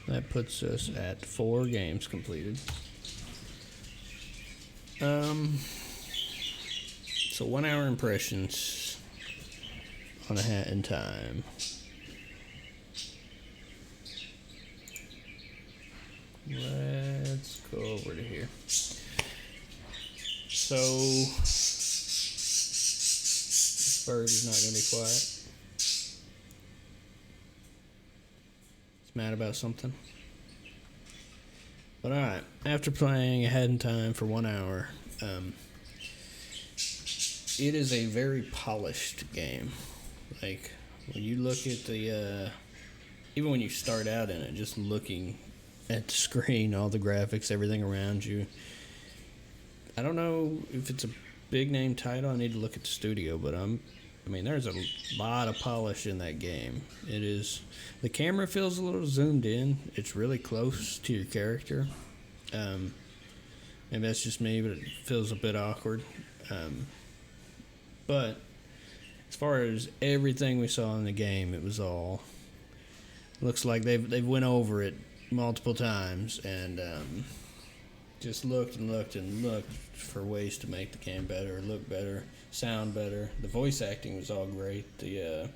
That puts us at 4 games completed. So 1 hour impressions on A Hat in Time. Let's go over to here. So this bird is not going to be quiet. It's mad about something. But alright, after playing A Hat in Time for 1 hour, it is a very polished game. Like, when you look at the, even when you start out in it, just looking at the screen, all the graphics, everything around you. I don't know if it's a big name title. I need to look at the studio, but there's a lot of polish in that game. It is, the camera feels a little zoomed in. It's really close to your character. Maybe that's just me, but it feels a bit awkward. But as far as everything we saw in the game, it was all, looks like they've went over it multiple times and just looked and looked and looked for ways to make the game better, look better, sound better. The voice acting was all great. The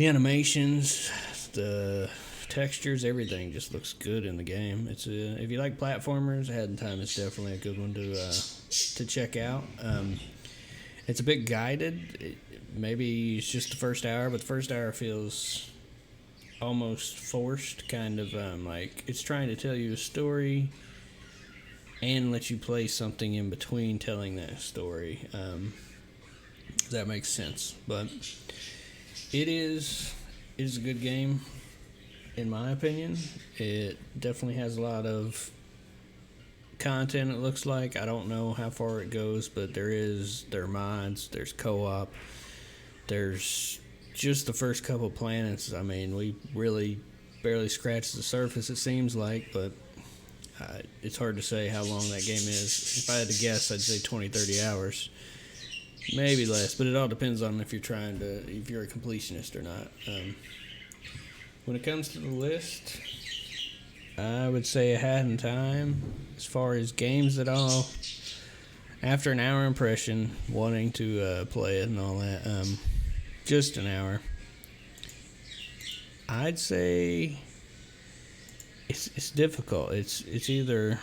animations, the textures, everything just looks good in the game. It's if you like platformers, A Hat in Time is definitely a good one to check out. It's a bit guided. Maybe it's just the first hour, but the first hour feels almost forced, kind of like it's trying to tell you a story and let you play something in between telling that story. If that makes sense. But it is a good game, in my opinion. It definitely has a lot of content, it looks like. I don't know how far it goes, but there are mods, there's co-op, there's just the first couple planets. I mean, we really barely scratched the surface, it seems like, but it's hard to say how long that game is. If I had to guess, I'd say 20-30 hours, maybe less, but it all depends on if you're a completionist or not. When it comes to the list, I would say A Hat in Time. As far as games at all, after an hour impression, wanting to play it and all that, just an hour, I'd say it's difficult. It's either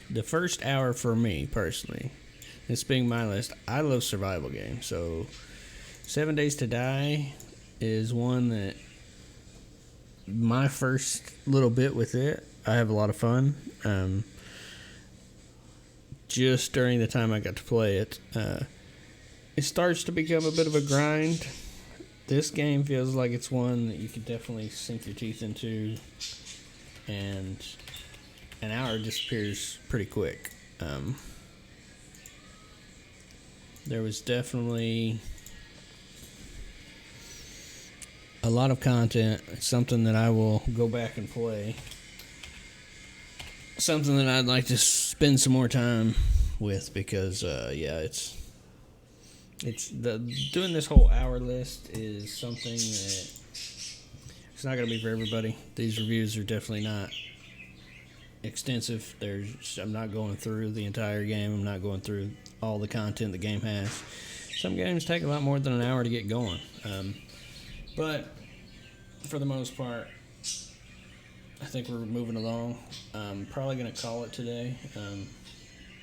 the first hour for me personally. This being my list, I love survival games. So 7 Days to Die is one that my first little bit with it, I have a lot of fun. Just during the time I got to play it, it starts to become a bit of a grind. This game feels like it's one that you could definitely sink your teeth into, and an hour disappears pretty quick. There was definitely a lot of content. It's something that I will go back and play. Something that I'd like to spend some more time with because, doing this whole hour list is something that it's not going to be for everybody. These reviews are definitely not extensive. I'm not going through the entire game. I'm not going through all the content the game has. Some games take a lot more than an hour to get going. But for the most part, I think we're moving along. I'm probably going to call it today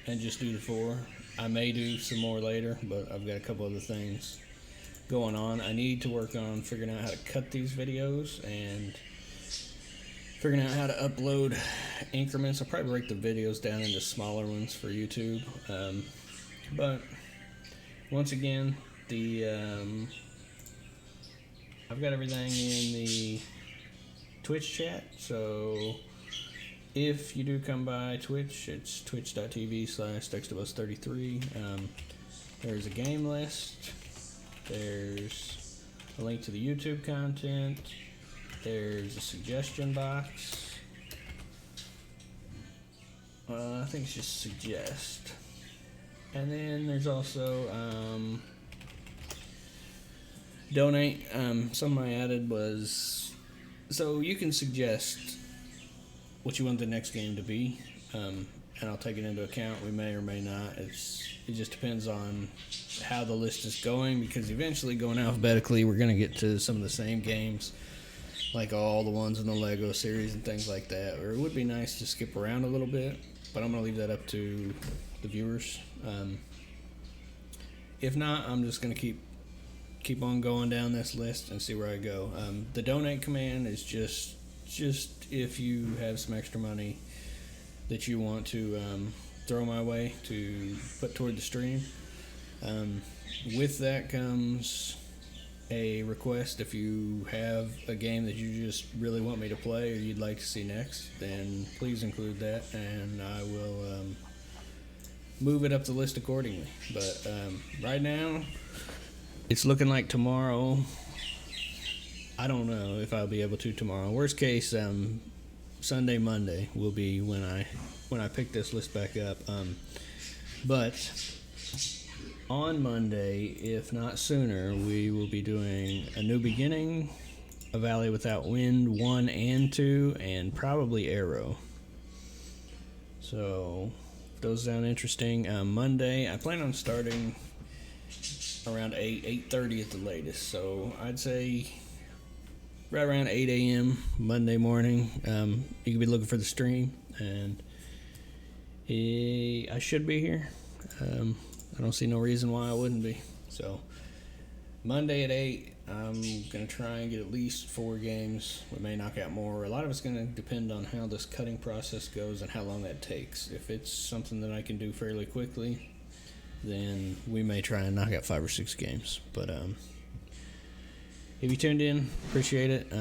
and just do the 4. I may do some more later, but I've got a couple other things going on. I need to work on figuring out how to cut these videos and figuring out how to upload increments. I'll probably break the videos down into smaller ones for YouTube. But once again, I've got everything in the Twitch chat, so if you do come by Twitch, it's twitch.tv/DexterBus33. There's a game list. There's a link to the YouTube content. There's a suggestion box. I think it's just suggest. And then there's also donate. Something I added was So you can suggest what you want the next game to be, and I'll take it into account. We may or may not. It just depends on how the list is going, because eventually, going alphabetically, we're going to get to some of the same games, like all the ones in the Lego series and things like that. Or it would be nice to skip around a little bit, but I'm going to leave that up to the viewers. If not, I'm just going to keep on going down this list and see where I go. The donate command is just if you have some extra money that you want to throw my way to put toward the stream. With that comes a request. If you have a game that you just really want me to play or you'd like to see next, then please include that, and I will move it up the list accordingly. But right now, it's looking like tomorrow. I don't know if I'll be able to tomorrow. Worst case, Sunday, Monday will be when I pick this list back up. But on Monday, if not sooner, we will be doing A New Beginning, A Valley Without Wind 1 and 2, and probably Arrow. So, if those sound interesting. Monday, I plan on starting around 8:30 at the latest. So, I'd say right around 8 a.m. Monday morning. You can be looking for the stream, and I should be here. I don't see no reason why I wouldn't be. So, Monday at 8, I'm going to try and get at least 4 games. We may knock out more. A lot of it's going to depend on how this cutting process goes and how long that takes. If it's something that I can do fairly quickly, then we may try and knock out 5 or 6 games. But if you tuned in, appreciate it.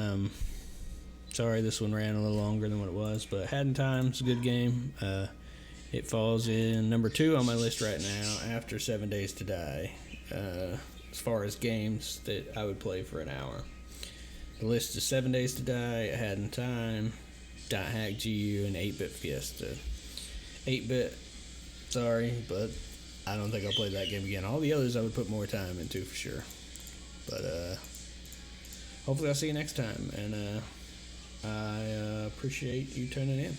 Sorry this one ran a little longer than what it was, but Had in Time, it's a good game. It falls in number 2 on my list right now after 7 Days to Die, as far as games that I would play for an hour. The list is 7 Days to Die, Had in Time, Dot Hack GU, and 8-Bit Fiesta. 8-Bit, sorry, but I don't think I'll play that game again. All the others I would put more time into for sure. But hopefully I'll see you next time, and I appreciate you tuning in.